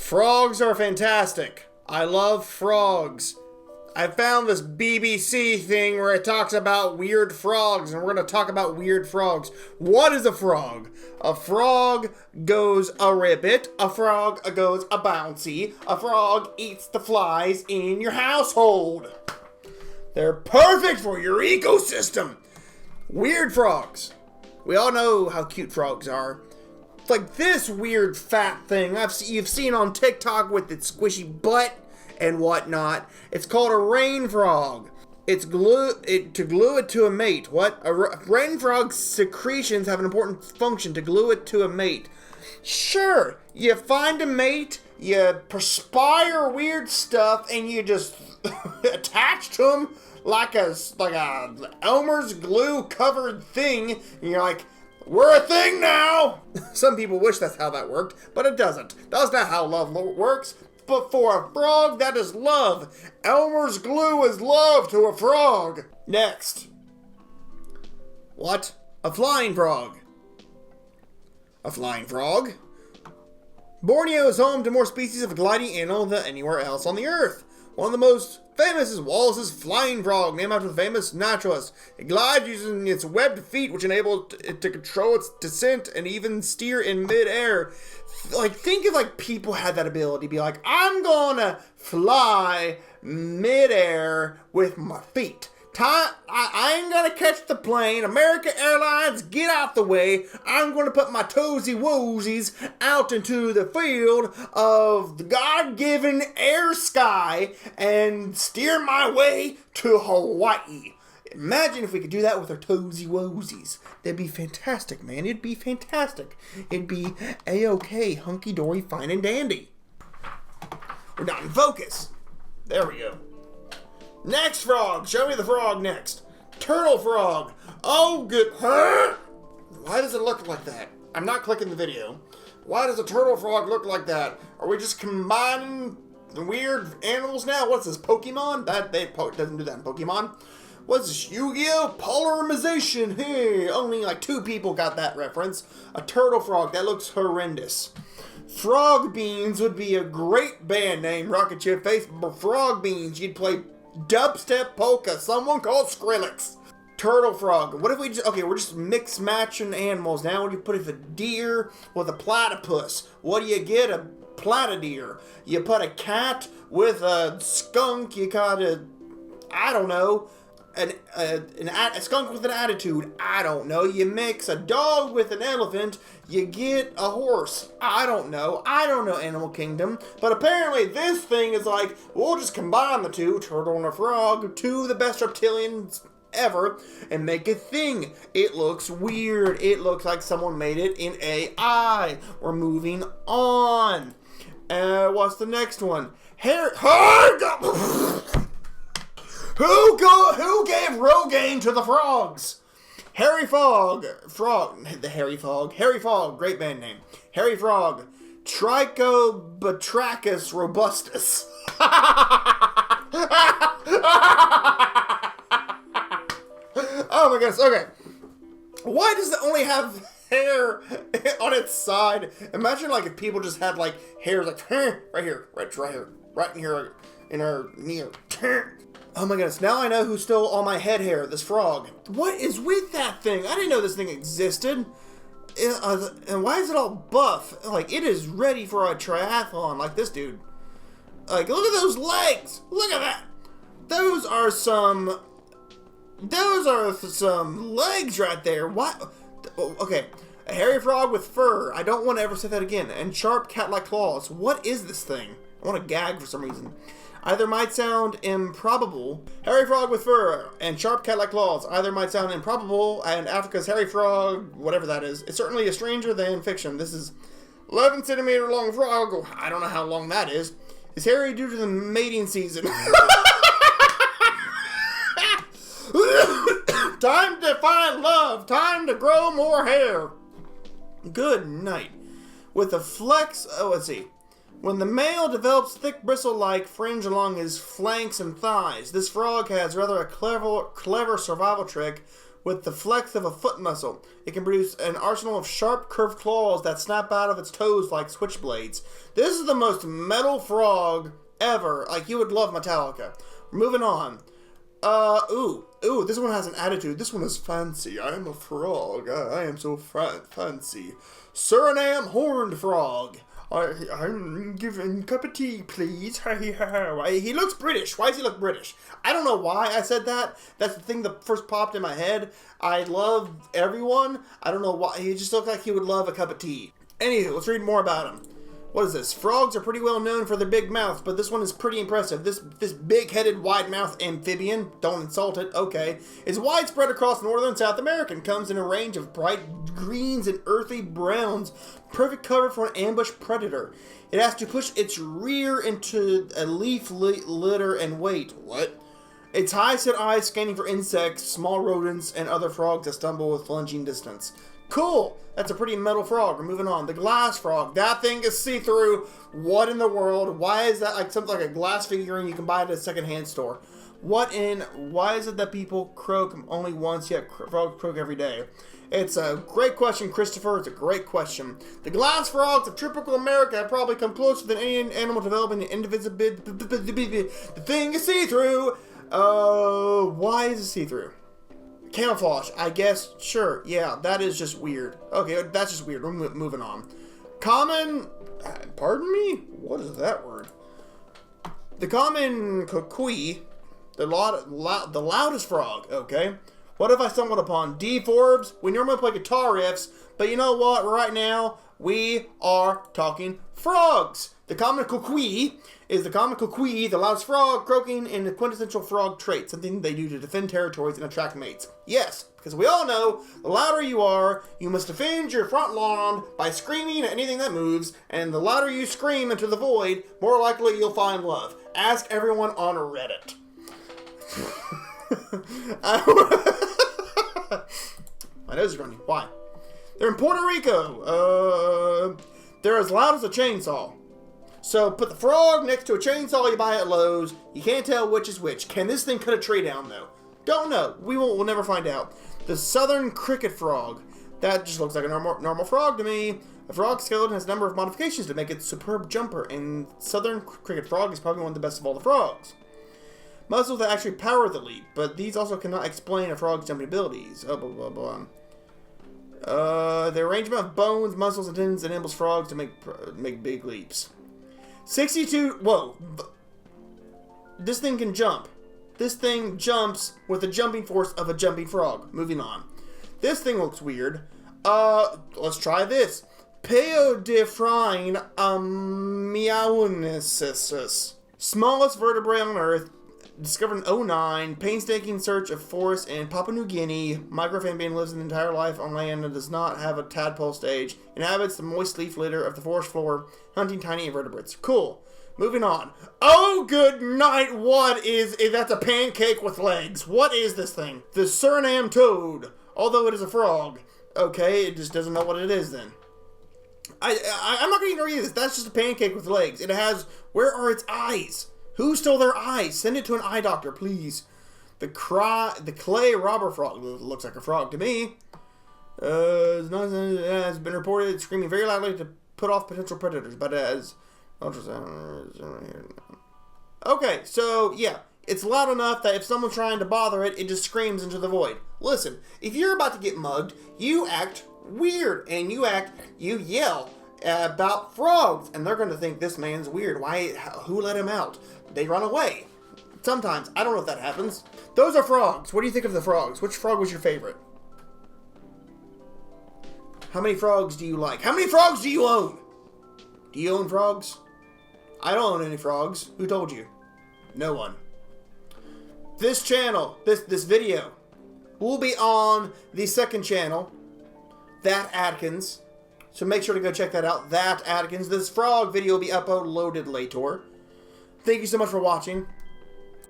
Frogs are fantastic. I love frogs. I found this BBC thing where it talks about weird frogs, and we're going to talk about weird frogs. What is a frog? A frog goes a ribbit. A frog goes a bouncy. A frog eats the flies in your household. They're perfect for your ecosystem. Weird frogs. We all know how cute frogs are. It's like this weird fat thing you've seen on TikTok with its squishy butt and whatnot. It's called a rain frog. To glue it to a mate. What? A rain frog's secretions have an important function to glue it to a mate. Sure, you find a mate, you perspire weird stuff, and you just attach to them like a Elmer's glue covered thing. And you're like, we're a thing now! Some people wish that's how that worked, but it doesn't. That's not how love works. But for a frog, that is love. Elmer's glue is love to a frog. Next. What? A flying frog. A flying frog? Borneo is home to more species of gliding animal than anywhere else on the earth. One of the most famous is Wallace's flying frog, named after the famous naturalist. It glides using its webbed feet, which enable it to control its descent and even steer in midair. Think if people had that ability, be like, I'm gonna fly midair with my feet. I ain't gonna catch the plane. American Airlines, get out the way. I'm gonna put my toesy woesies out into the field of the God-given air sky and steer my way to Hawaii. Imagine if we could do that with our toesy woesies. That'd be fantastic, man. It'd be fantastic. It'd be A-OK, hunky-dory, fine and dandy. We're not in focus. There we go. Next frog. Show me the frog next. Turtle frog. Oh, good. Huh? Why does it look like that? I'm not clicking the video. Why does a turtle frog look like that? Are we just combining the weird animals now? What's this, Pokemon? Doesn't do that in Pokemon. What's this, Yu-Gi-Oh? Polymerization. Hey, only 2 people got that reference. A turtle frog. That looks horrendous. Frog Beans would be a great band name, Rocket Chip Face. But Frog Beans, you'd play dubstep polka, someone called Skrillex. Turtle frog. What if we're just mix matching animals now. What do you put if a deer with a platypus? What do you get? A platydeer. You put a cat with a skunk. You got a skunk with an attitude. I don't know. You mix a dog with an elephant, you get a horse. I don't know Animal Kingdom. But apparently this thing is we'll just combine the two, turtle and a frog, 2 of the best reptilians ever, and make a thing. It looks weird. It looks like someone made it in AI. We're moving on. What's the next one? Who gave Rogaine to the frogs? Harry Frog, great band name. Harry Frog, Trichobatrachus robustus. Oh my goodness, okay. Why does it only have hair on its side? Imagine if people just had hair right here, right in here, in our near. Oh my goodness, now I know who stole all my head hair, this frog. What is with that thing? I didn't know this thing existed. And why is it all buff? It is ready for a triathlon, like this dude. Look at those legs! Look at that! Those are some legs right there. What? Okay, a hairy frog with fur. I don't want to ever say that again. And sharp cat-like claws. What is this thing? I want to gag for some reason. Either might sound improbable. Hairy frog with fur and sharp cat-like claws. Either might sound improbable, and Africa's hairy frog, whatever that is, it's certainly a stranger than fiction. This is 11 centimeter long frog. I don't know how long that is. It's hairy due to the mating season. Time to find love. Time to grow more hair. Good night. With a flex, let's see. When the male develops thick bristle-like fringe along his flanks and thighs, this frog has rather a clever survival trick with the flex of a foot muscle. It can produce an arsenal of sharp, curved claws that snap out of its toes like switchblades. This is the most metal frog ever. Like, you would love Metallica. Moving on. Ooh, this one has an attitude. This one is fancy. I am a frog. I am so fancy. Suriname horned frog. I'm giving a cup of tea, please. He looks British. Why does he look British? I don't know why I said that. That's the thing that first popped in my head. I love everyone. I don't know why. He just looked like he would love a cup of tea. Anywho, let's read more about him. What is this? Frogs are pretty well known for their big mouths, but this one is pretty impressive. This big-headed, wide-mouthed amphibian, don't insult it, okay, is widespread across northern and South America and comes in a range of bright greens and earthy browns, perfect cover for an ambush predator. It has to push its rear into a leaf litter and wait. What? Its high-set eyes scanning for insects, small rodents, and other frogs that stumble with lunging distance. Cool! That's a pretty metal frog. We're moving on. The glass frog. That thing is see-through. What in the world? Why is that like something like a glass figurine you can buy at a secondhand store? Why is it that people croak only once, yet frogs croak every day? It's a great question, Christopher. It's a great question. The glass frogs of tropical America have probably come closer than any animal developing the indivisibility. The thing is see-through. Why is it see-through? Camouflage, I guess. Sure, yeah, that is just weird. Okay, that's just weird. We're moving on. Common, pardon me? What is that word? The common kukui, the loudest frog, okay? What if I stumbled upon D. Forbes? We normally play guitar riffs, but you know what? Right now, we are talking frogs. The common kukui is the common kukui, the loudest frog, croaking, and the quintessential frog trait, something they do to defend territories and attract mates. Yes, because we all know, the louder you are, you must defend your front lawn by screaming at anything that moves, and the louder you scream into the void, more likely you'll find love. Ask everyone on Reddit. My nose is running. Why? They're in Puerto Rico. They're as loud as a chainsaw. So put the frog next to a chainsaw you buy at Lowe's. You can't tell which is which. Can this thing cut a tree down though? Don't know. We'll never find out. The southern cricket frog. That just looks like a normal frog to me. The frog skeleton has a number of modifications to make it a superb jumper, and southern cricket frog is probably one of the best of all the frogs. Muscles that actually power the leap, but these also cannot explain a frog's jumping abilities. Oh, blah, blah, blah. The arrangement of bones, muscles, and tendons enables frogs to make big leaps. 62, whoa. This thing can jump. This thing jumps with the jumping force of a jumping frog. Moving on. This thing looks weird. Let's try this. Paeodifrine meownesis. Smallest vertebrae on Earth. Discovered in 2009, painstaking search of forests in Papua New Guinea. Microamphibian lives an entire life on land and does not have a tadpole stage. Inhabits the moist leaf litter of the forest floor, hunting tiny invertebrates. Cool. Moving on. Oh, good night. What is it? That's a pancake with legs. What is this thing? The Suriname toad. Although it is a frog. Okay, it just doesn't know what it is then. I'm not going to read this. That's just a pancake with legs. It has... Where are its eyes? Who stole their eyes? Send it to an eye doctor, please. The clay robber frog. Looks like a frog to me. Has been reported screaming very loudly to put off potential predators, but as... Okay, so, yeah. It's loud enough that if someone's trying to bother it, it just screams into the void. Listen, if you're about to get mugged, you act weird, and you yell about frogs, and they're going to think this man's weird. Who let him out? They run away. Sometimes. I don't know if that happens. Those are frogs. What do you think of the frogs? Which frog was your favorite? How many frogs do you like? How many frogs do you own? Do you own frogs? I don't own any frogs. Who told you? No one. This channel, this video, will be on the second channel, That Atkins. So make sure to go check that out. That Atkins. This frog video will be uploaded later. Thank you so much for watching.